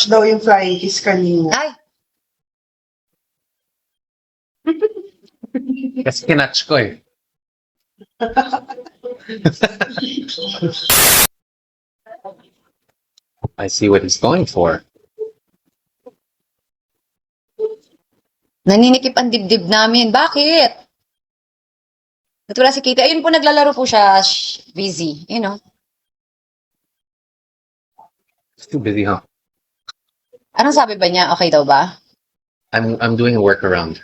match daw yung flying kiss kanina. Ay, Kasi kinatch ko eh. I see what he's going for. naninikip ang dibdib namin. Bakit? At wala si Kitty. Ayun po, naglalaro po siya. Busy. You know. It's too busy, huh? Anong sabi ba niya? Okay daw ba? I'm doing a workaround.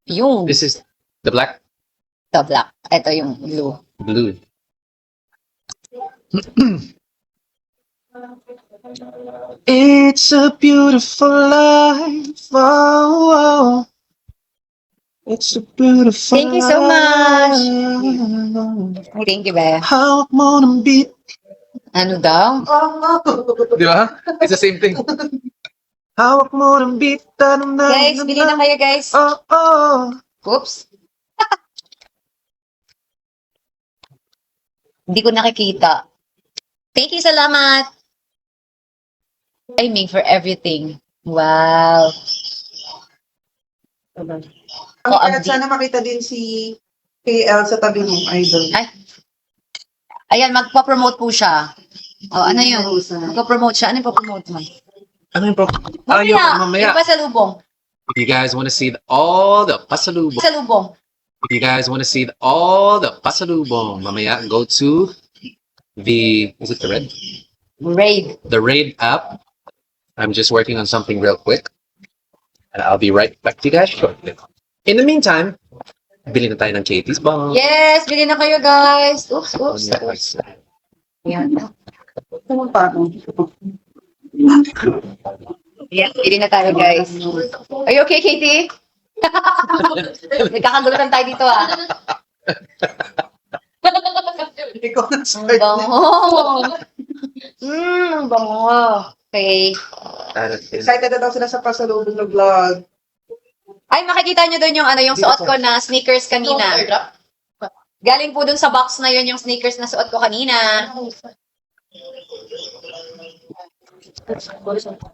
Yung This is the black, the black. Ito yung blue. blue. It's a beautiful life. Oh, oh. It's a beautiful Thank you so much. life. Ay, thank you, Be. Hawak mo ng beat. Ano daw? Di ba? It's the same thing. Hawak mo ng beat. Guys, bili na kayo, guys. Oh, oh. Oops. Hindi ko nakikita. Thank you, salamat. Timing for everything. Wow. Oh, At abdi. sana makita din si KL sa tabi ng idol. Ay. Ayan, magpa-promote po siya. Oh, ano yun? Magpa-promote siya. Ano yung pa-promote mo? Ano yung Mamaya. Yung pasalubong. If you guys want to see all the pasalubong, Pasalubong. if you guys want to see all the pasalubong, mamaya, go to is it the Red? Raid. The Raid app. I'm just working on something real quick. And I'll be right back to you guys shortly. In the meantime, bili na tayo ng Katie's Bomb. Yes, bili na kayo, guys. Oops, oops. Yan. Ano pa ako? Yan, bili na tayo, guys. Are you okay, Katie? Nagkakagulutan tayo dito, ah. Ikaw na Ang start. bango. Ang bango. Okay. Excited na daw sila sa pasalubong na vlog. Ay, makikita nyo doon yung yung suot ko na sneakers kanina. Galing po doon sa box na yun yung sneakers na suot ko kanina.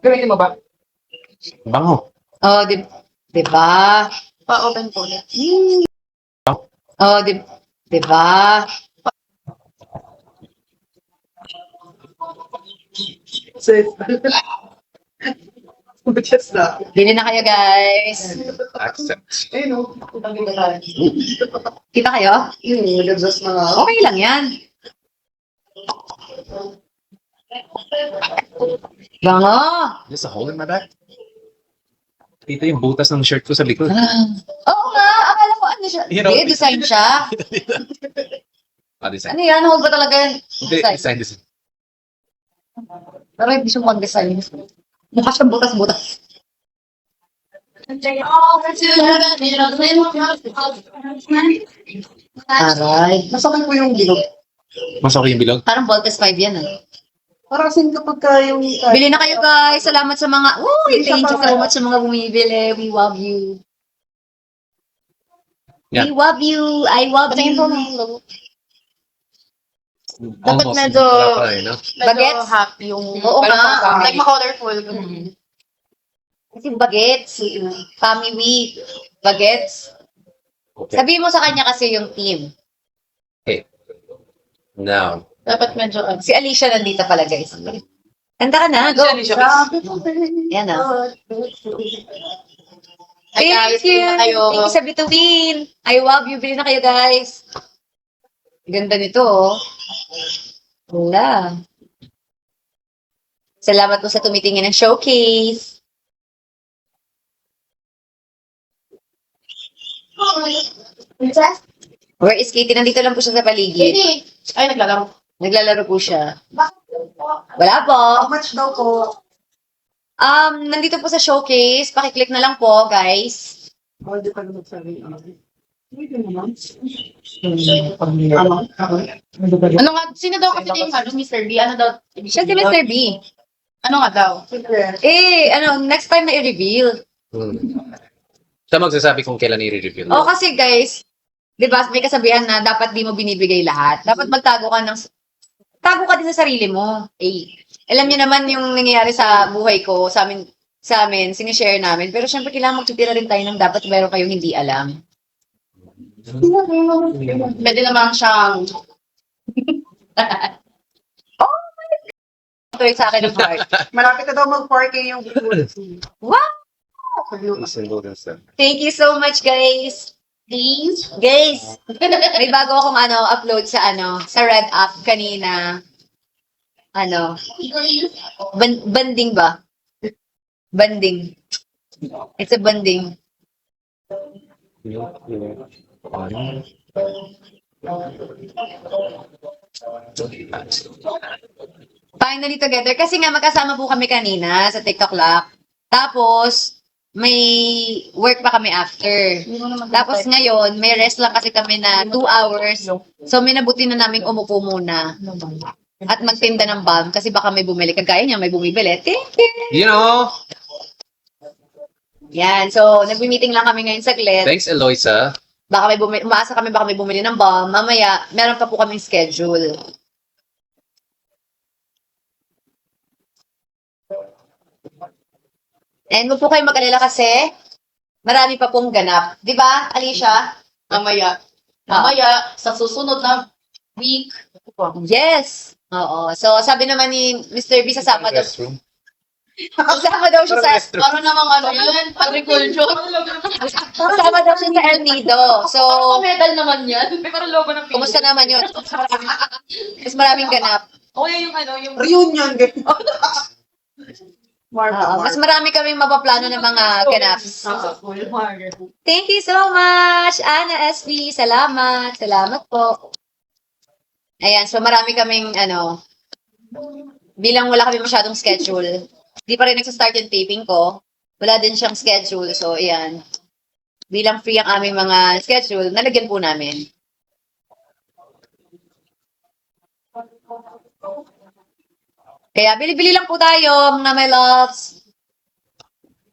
Gawin mo ba? Bango. Oh, di ba? Pa-open po ulit. Oh, di ba? Safe. Just na. Bili na kayo, guys. Accept. Eh no, utang kita tayo. Kita kayo? Nag-adjust na nga. Okay lang yan. Bango. There's a hole in my back. Dito yung butas ng shirt ko sa likod. Oo nga, akala ko ano siya. You know- Hindi, design siya. Design. Ano yan? Hold ba talaga yan? Hindi, Design. design. Pero hindi siya mag-design. Mukha siyang butas-butas. Aray. Masakit po yung bilog. Mas okay yung bilog? Parang Voltes 5 yan, ah. Para kasi kapag yung... Bili na kayo, guys. Salamat sa mga... Uy, Isa thank you pa so ba? much sa mga bumibili. We love you. Yeah. We love you. I love you. Almost. medyo- Wala pa eh, no? Bagets? happy yung... Oo nga. Like, ma-colorful. Kasi bagets. Family week. Bagets. Okay. Sabihin mo sa kanya kasi yung team. Now, Dapat medyo... Si Alicia nandito pala, guys. Kanta ka na. Go. Si Alicia. Yan ah. Ay, guys, Thank you. na kayo. Thank you sa Bituin. I love you. Bili na kayo, guys. Ganda nito, oh. Wala. Salamat po sa tumitingin ng showcase. Where is Katie? Nandito lang po siya sa paligid. Ay, naglalaro. Naglalaro po siya. Wala po. How much daw po? Nandito po sa showcase. Pakiclick na lang po, guys. Hindi pa naman sabi. Hindi naman. Ano nga, sino daw kasi yung Mr. B? Ano daw? Siya si Mr. B. Ano nga daw? Secret. Next time na i-reveal. siya magsasabi kung kailan i-reveal. O kasi guys, 'di ba, may kasabihan na dapat di mo binibigay lahat. Dapat magtago ka ng tago ka din sa sarili mo. Eh, alam niyo naman yung nangyayari sa buhay ko, sa amin, sinishare namin. Pero syempre, kailangan magtutira rin tayo ng dapat meron kayong hindi alam. Pwede naman siyang Tuloy sa akin ng heart. Malapit na daw mag-4K yung viewers. Wow! Thank you so much, guys. please. Guys, may bago akong upload sa Red App kanina. Banding ba? Banding. It's a banding. Finally together. Kasi nga magkasama po kami kanina sa TikTok Lock. Tapos, may work pa kami after. Tapos ngayon, may rest lang kasi kami na 2 hours. So, minabuti na namin umupo muna. At magtinda ng bomb kasi baka may bumili. Kagaya niya, may bumibili. Thank you! You know, Yan. So, nag-meeting lang kami ngayon saglit. thanks, Eloisa. Baka umaasa kami baka may bumili ng bomb. Mamaya, meron pa po kaming schedule. And huwag po kayo mag-alala kasi marami pa pong ganap. Di ba, Alicia? Mamaya. Mamaya, sa susunod na week. Yes! Oo. So, sabi naman ni Mr. B, sasama daw. Sasama daw siya sa... Para namang yan, agriculture. Sasama daw siya sa El Nido. So, Medal naman yan. May parang logo ng kumusta naman yun? Mas maraming ganap. O yung yung... Reunion, ganyan. Mas marami kaming mapaplano ng mga ganaps. Thank you so much, Ana SB. Salamat. Salamat po. Ayan, so marami kaming, bilang wala kami masyadong schedule, di pa rin nagsastart yung taping ko, wala din siyang schedule. So, ayan. Bilang free ang aming mga schedule, nalagyan po namin. Kaya, bili-bili lang po tayo, mga my loves.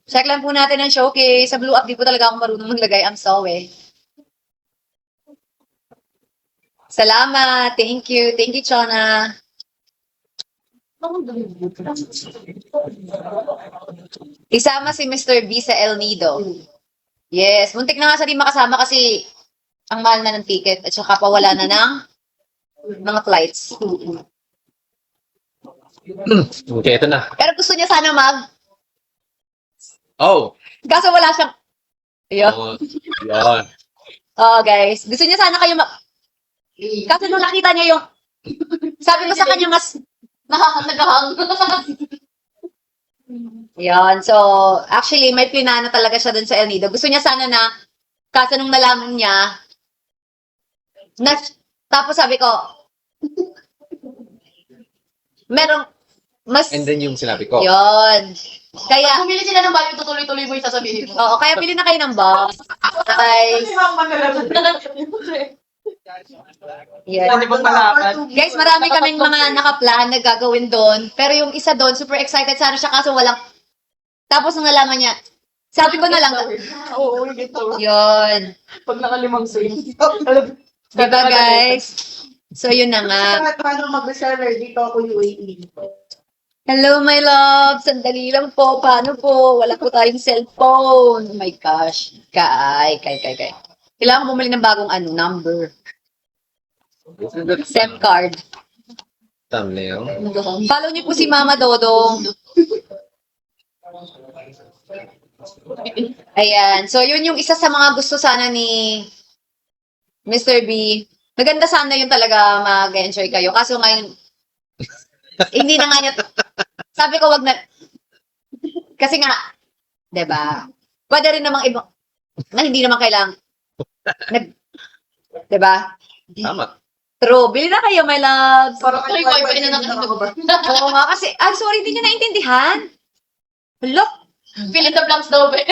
Check lang po natin ang showcase. Sa Blue Up, di po talaga ako marunong maglagay. I'm sorry. Salamat. Thank you. Thank you, Chona. Isama si Mr. B sa El Nido. Yes. Muntik na nga sa di makasama kasi ang mahal na ng ticket at saka pawala na ng mga flights. Okay, ito na. Pero gusto niya sana Oh! kaso wala siyang, ayun. Yan. Oh, guys. Gusto niya sana kayo kaso nung nakita niya yung, sabi ko sa kanya mas, Nakakagahang. yan. So, actually, may plinano talaga siya dun sa El Nido. Gusto niya sana na, kaso nung nalaman niya, tapos sabi ko, merong, mas, And then yung sinabi ko. yun. Kaya, Bumili sila ng bago, tutuloy-tuloy mo yung sasabihin mo. oo, kaya pili na kayo ng box. Guys, yes. Guys, marami kaming mga nakaplan na gagawin doon. Pero yung isa doon, super excited sana siya kaso walang, tapos nung nalaman niya, sabi ko na lang, Oo, ito. yun. Pag nakalimang sale. Diba guys? So yun na nga. Paano mag-reseller dito ako UAE? Hello my love! Sandali lang po. Paano po? Wala po tayong cellphone. Oh my gosh. Kay. Kailangan bumili ng bagong number. SIM card. Thumbnail. Follow niyo po si Mama Dodong. Ayan. So, yun yung isa sa mga gusto sana ni Mr. B. Maganda sana yun talaga mag-enjoy kayo. Kaso ngayon, hindi na nga niya, sabi ko wag na, kasi nga, diba? Pwede rin namang ibang, na hindi naman kailangan, diba? Tama. True. Bili na kayo, my loves. Parang Tuloy ko, iba na nakakagod. Oo nga, kasi, sorry, hindi nyo naintindihan. Hello? Fill in the blanks daw, be.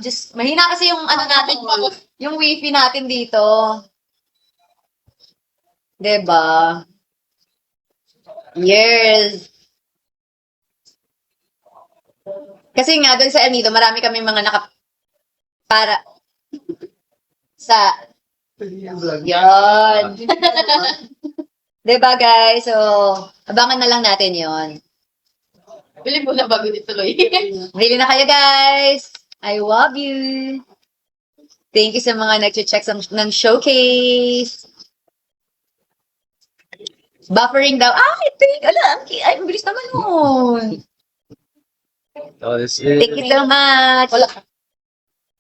Just, mahina kasi yung natin, yung wifi natin dito. Diba? Yes. Kasi nga, doon sa El Nido, marami kami mga para sa Yan. Diba guys? So, abangan na lang natin yon. Bili mo na bago dituloy. Bili na kayo guys! I love you! Thank you sa mga nag-check ng showcase. Buffering daw. I think, ay, ang bilis naman nun. Oh, this Thank you is... so much. Wala.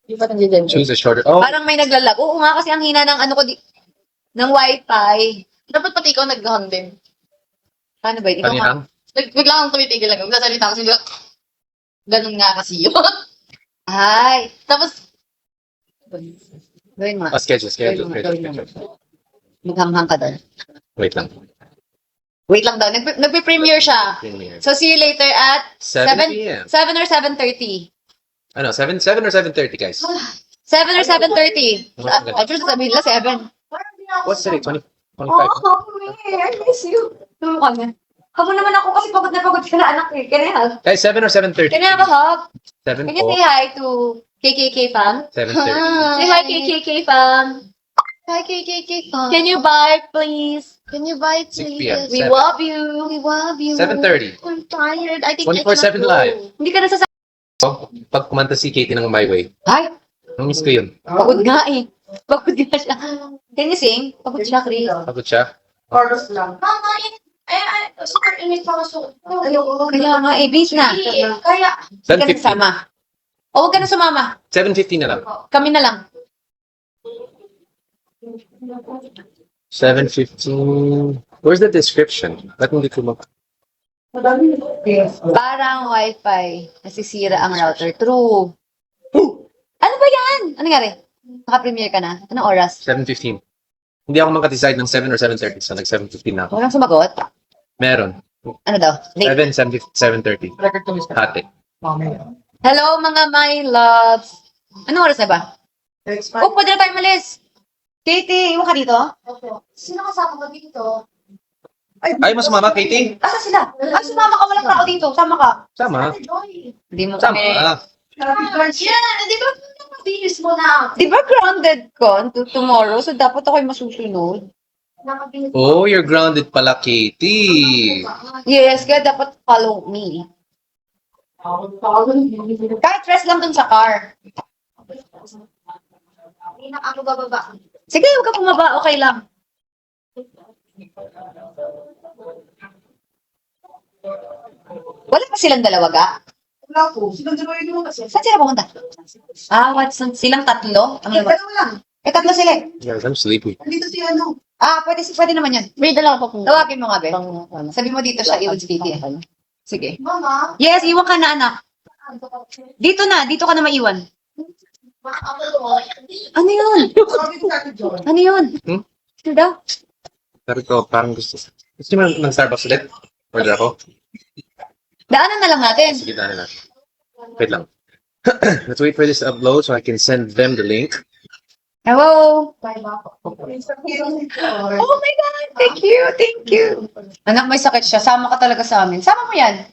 Di ba nandiyan? Choose a shorter... Oh, Parang may naglalag. Oo nga, kasi ang hina ng ng wifi. Dapat pati ikaw nag-hang din. Paano ba yun? Ikaw kanina nga. lang. Bigla akong tumitigil lang. Magsasalita kasi bigla, ganun nga kasi yun. Ay, Tapos, gawin mo. Oh, schedule. Gawin mo. Maghanghang ka doon. Wait lang. Wait lang daw. Nagpe-premiere siya. Premiere. So, see you later at 7 p.m. 7 or 7:30. Ano, 7 or 7:30, guys? 7 or 7:30. I just sabihin nila 7. What's today? 25? I miss you. Tulong ka na. Habo naman ako kasi pagod na pagod ka na anak eh. Can I hug? Guys, 7 or 7:30? Can I have a hug? 7 Can you say hi to KKK fam? 7:30. Say hi KKK fam. hi, KKK fam. Can you buy please? Can you buy it, 6 please? p.m. We 7. love you. We love you. 7:30. I'm tired. I think 24/7 live. Hindi ka nasasabi. Pag kumanta si Katie ng My Way, Hi. namiss ko yun. Pagod nga eh. Pagod nga siya. Can you sing? Pagod siya, Chris. Pagod siya. Chorus lang. Mama, super init pa ako. Ayoko. Kaya nga eh, bis na. Kaya, Hindi ka na 7:15. sasama. O, huwag ka na sumama. 7:15 na lang. Kami na lang. 7:15. Where's the description? Ba't hindi ko mag... Parang wifi. Nasisira ang router. True. Ano ba yan? Ano nangyari? Naka-premiere ka na? Anong oras? 7:15. Hindi ako makadecide ng 7 or 7:30. So, nag-7:15 na ako. Walang sumagot? Meron. Ano daw? Late. 7:30. Hati. Hello mga my loves. Anong oras na ba? It's Oh, pwede na tayo malis. Katie, iwan ka dito? sino kasama mo dito? Ay, mo sumama, Katie? Asa sila? Ay, sumama ka. Walang tao dito. Sama ka. Sama. Joy. Hindi mo Sama. kami. Yeah, di ba nakabihis mo na? Di ba grounded ko until tomorrow? So, dapat ako'y masusunod. Nakabihis Oh, you're grounded pala, Katie. Yes, kaya dapat follow me. Kahit rest lang dun sa car. Hindi na ako bababa. Sige, huwag ka bumaba. Okay lang. Wala pa silang dalawa ga? Wala po. Sinunod mo kasi. Saan sila pumunta? Silang tatlo? Ang lawa. Dalawa lang. Tatlo sila eh. Yes, I'm sleepy. Nandito si ano. Pwede naman yan. May dala pa po. Tawagin mo nga, be. Sabi mo dito siya, iwan si Kiki. Sige. Mama, Yes, iwan ka na, anak. Dito ka na maiwan. Ano yun? Sabi ko sa akin, John. Ano yun? Hmm? Ito daw? Sabi ko, parang gusto mo ng Starbucks ulit? Order ako? Daanan na lang natin. Sige, daanan na. Wait lang. Let's wait for this to upload so I can send them the link. Hello? Oh Oh my God! Thank you. Anak, may sakit siya. Sama ka talaga sa amin. Sama mo yan.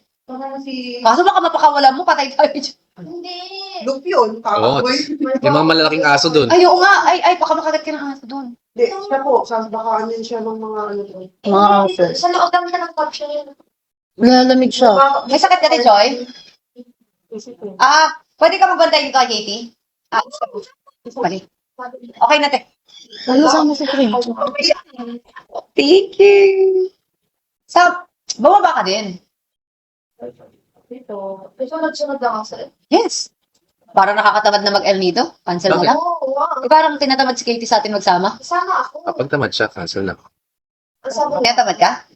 Si Kaso baka mapakawala mo, patay tayo dyan. hindi. Luke yun. Oo. Kakaboy. Yung mga malalaking aso dun. Ay, oo nga. Ay, baka makagat ka ng aso doon. Hindi, siya po. Baka ano siya ng mga ano doon. Sa loob lang siya ng kotse. Lalamig siya. May sakit ka rin, Joy? Pwede ka magbantay dito kay Katie? Mali. Okay na, te. Sama sa cream. Thank you. Bumaba ka din. Dito. Sunod-sunod lang ako sa... Yes. Para nakakatamad na mag-El Nido. Cancel mo Bakit? lang. wow. Parang tinatamad si Katie sa atin magsama. Sama ako. Kapag tamad siya, cancel na. Sama Tinatamad ka?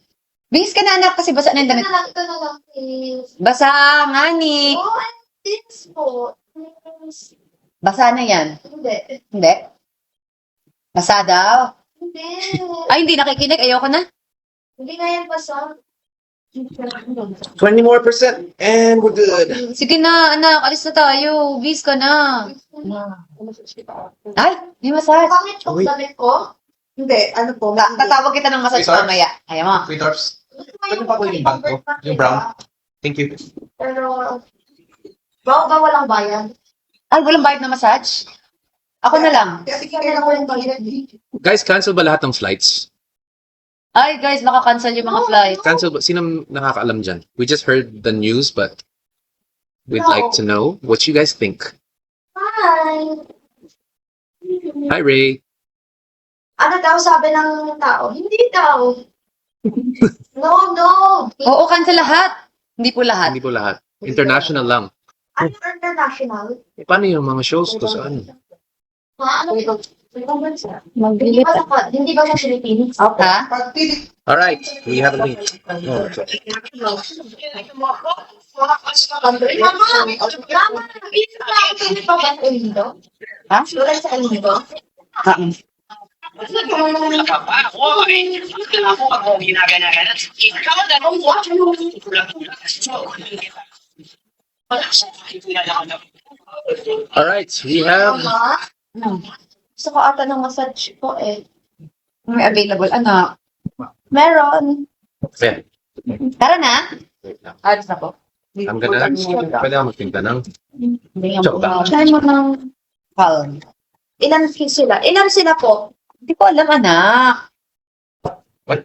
Bihis ka na, anak, kasi basa na yung damit. ito na lang, please. Basa nga ni. Oh, and this po. Please. Basa na yan. Hindi. Hindi? Basa daw. Hindi. Ay, hindi nakikinig. Ayoko na. Hindi nga yan basa. 20 more % and we're good. Sige na, anak. Alis na tayo. Bihis ka na. Ay, may massage. Bakit yung Uy. damit ko? Hindi, ano po. Tatawag kita ng massage Wait, sir? mamaya. Ayaw mo. Wait, Orbs. Pwede pa po yung bag ko? Yung brown? Thank you. Pero, ba walang bayan? Ay, walang bayad na massage? Ako na lang. Kasi kailangan ko yung budget. Guys, cancel ba lahat ng flights? Ay, guys, baka cancel yung mga flights. Cancel ba? Sino nakakaalam dyan? We just heard the news, but we'd like to know what you guys think. Hi! Hi, Ray. Ano daw sabi ng tao? Hindi daw. No, no. Oo, cancel lahat. Hindi po lahat. Hindi po lahat. International lang. Ano international? Paano yung mga shows ko saan? Ha? Ano ito? Magbili pa. Hindi ba sa Philippines? Ha? Pagpilit. Alright, we have a link. Oh, Mama! Mama! Dito ba ang pinit pa ba sa Elindo? Ha? Wala sa Elindo? Alright, we have... Mama? Gusto ko ata ng massage po eh. May available. Ano? Meron. Yeah. Tara na. Wait lang. Alis na po. I'm gonna... Pwede ako magpinta ng... Hindi nga Joke lang. Try mo ng... Calm. Ilan sila? Ilan sila po? Hindi ko alam, anak. What?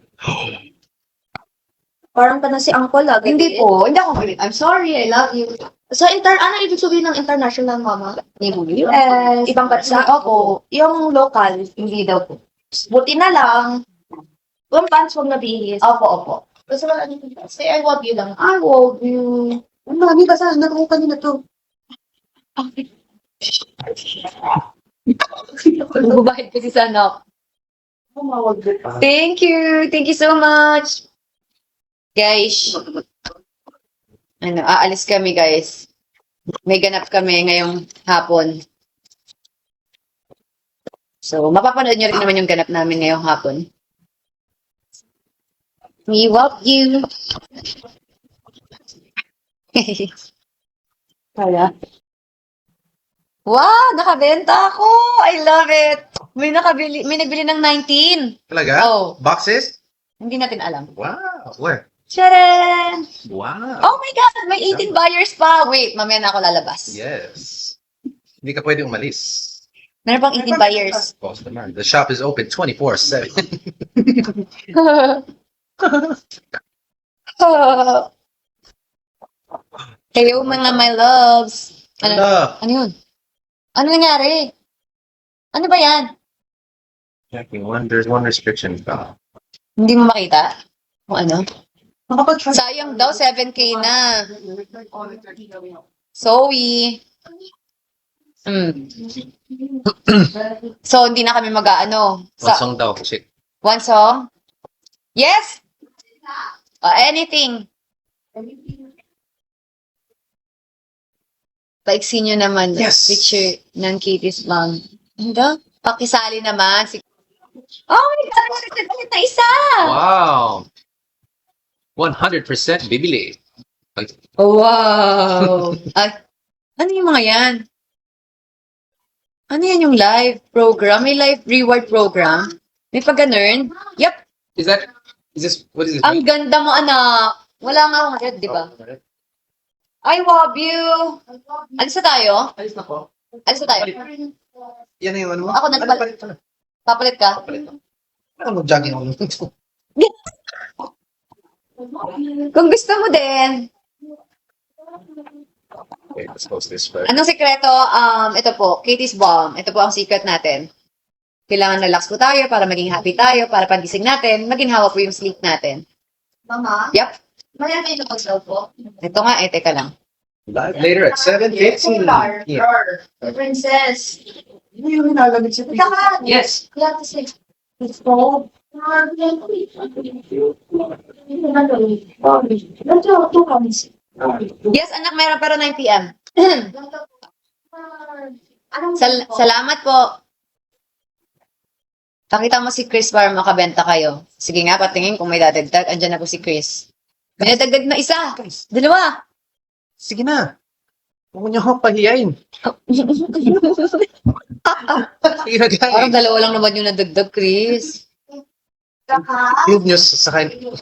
Parang ka na si Uncle ah. Hindi po. Hindi ako galit. I'm sorry. I love you. So, ano ibig sabihin ng international, mama? US. Ibang bansa? Opo. Yung local, Hindi daw po. buti na lang. Yung pants huwag nabihis. Opo, opo. Gusto mo ano say I love you lang. I love you. Ang dami ka sa anak ko kanina to. Bubahid kasi sana. Tumawag din. Thank you. Thank you so much. Guys. Aalis kami, guys. May ganap kami ngayong hapon. So, mapapanood nyo rin naman yung ganap namin ngayong hapon. We love you. Kaya. Wow, nakabenta ako. I love it. May nagbili ng 19. Talaga? Oh, Boxes? hindi natin alam. Wow. Where? Tcharan! Wow. Oh my God, may 18 buyers pa. Wait, mamaya na ako lalabas. Yes. Hindi ka pwede umalis. Meron pang 18 buyers. Customer. The shop is open 24/7. Kayo mga my loves. Ano, Hello. ano yun? Ano nangyari? Ano ba yan? Checking one. There's one restriction. Hindi mo makita? Kung ano? Makapag-try. Sayang daw, 7K na. Zoe. So, hindi na kami mag-ano. One song daw kasi. One song? Yes! Anything. Paiksi nyo naman. Yes. Picture ng Katie's mom. Ano? Pakisali naman. Oh my God! Ulit na isa! Wow. 100% bibili. Oh, wow! Ay, ano yung mga yan? Ano yan yung live program? May live reward program? May pag-earn? Yep. Is this, what is this? Ang ganda mo, anak. Wala nga akong red, di ba? I love you. Alis na tayo? Alis na po. Alis na tayo. Yan na yung ano mo? Ako na naman. Palit na. Papalit ka? Ano mag-jogging ako nito? Kung gusto mo din. Okay, let's post this first. Anong sekreto? Ito po, Katie's Balm. Ito po ang secret natin. Kailangan relax po tayo para maging happy tayo, para pagising natin, maginhawa po yung sleep natin. Mama? Yep. May available daw po. Ito nga, teka lang. Live later at 7:15. Yeah. The princess. Hindi yung nilalamig siya. Saka, Yes. you have to say, it's cold. Yes, anak, meron pero 9 p.m. Salamat po. Pakita mo si Chris para makabenta kayo. Sige nga, patingin kung may dadagdag. Andyan na po si Chris. May dadagdag na isa. Dalawa. Sige na. Huwag niyo akong pahiyain. Sige na, Parang guys. dalawa lang naman yung nadagdag, Chris. I-prove niyo sa kanya.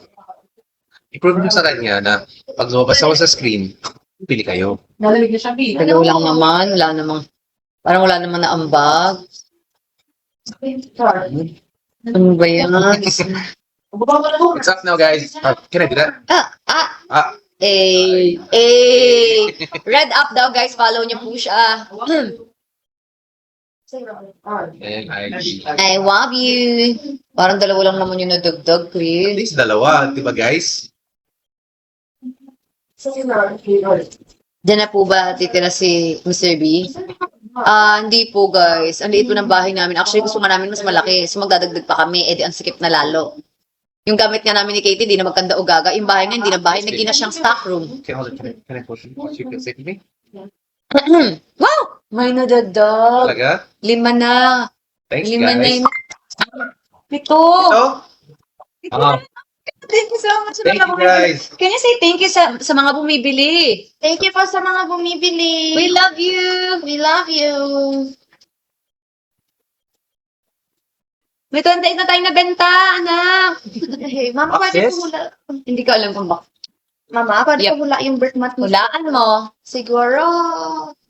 I-prove niyo sa kanya na pag lumabas ako sa screen, pili kayo. Nalamig na siya. Dalawa lang naman. Wala namang Parang wala naman na ambag. Ano ba yan? What's up now, guys? Can I do that? Ah. Red up daw, guys. Follow niyo po siya. And I love you. Parang dalawa lang naman yung nadagdag, At Chris. least dalawa, di ba, guys? Diyan na po ba titira si Mr. B? Hindi po, guys. Ang liit po ng bahay namin. Actually, gusto nga namin mas malaki. So, magdadagdag pa kami. Eh, di ang sikip na lalo. Yung gamit nga namin ni Katie, di na magkanda o gaga. Yung bahay nga, hindi na bahay. Naging na siyang stock room. Okay, hold on. Can I push you? You feel safe with me? Wow! May nadagdag. Talaga? 5 na. Thanks, 5 na guys. yun. 7. Ito? Thank you so much sa Thank mga you, bumibili. guys. Can you say thank you sa mga bumibili? Thank you po sa mga bumibili. We love you. We love you. May 28 na tayong nabenta, anak. Hey, Mama, pwede Access? ko hula. Hindi ko alam kung bakit. Mama, pwede Yep. ko hula yung birth month mo. Hulaan mo. Siguro,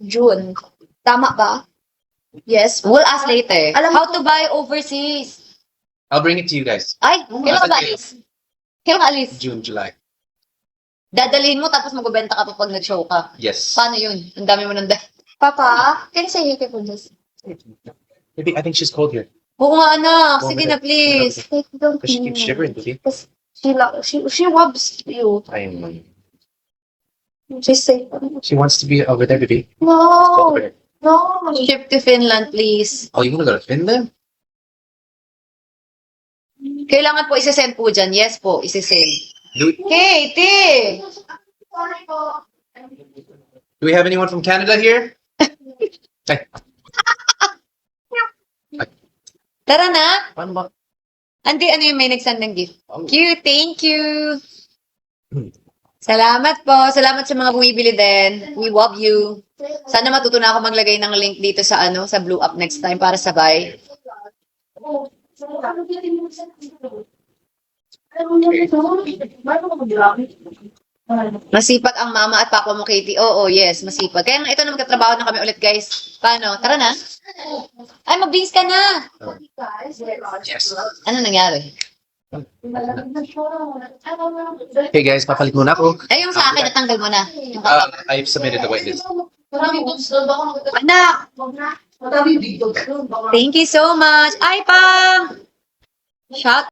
June. Tama ba? Yes. We'll ask later. Alam How ko- to buy overseas. I'll bring it to you guys. Ay, kailan ka ba alis? Kailan ka alis? June, July. Dadalhin mo tapos magbebenta ka pa pag nag-show ka. Yes. Paano yun? Ang dami mo nang Papa, can you say hey for this? Maybe I think she's cold here. Oo nga, anak. Oo, Sige madam. na, please. Like, don't Because she keeps shivering, baby. She loves you. She's safe. She wants to be over there, baby. It's No, cold over there. no. Trip to Finland, please. Oh, you want to go to Finland? Kailangan po isi-send po dyan. Yes po, isi-send. Do Katie! Sorry po. we have anyone from Canada here? Hey, Tara na. paano ba? Andi, ano yung may nag-send ng gift? Oh. Cute, thank you. Salamat po. Salamat sa mga bumibili din. We love you. Sana matuto na ako maglagay ng link dito sa sa Blue Up next time para sabay. Masipag ang mama at papa mo, Katie. Oo, yes, masipag. Kaya nga ito na magkatrabaho na kami ulit, guys. Paano? Tara na. Ay, mag-beans ka na. Yes. Ano nangyari? Hey guys, papalit muna ako. Ay, yung sa akin, natanggal mo na. Yung kapag- I've submitted the waitlist. Anak! Thank you so much. Ay, pang! Shout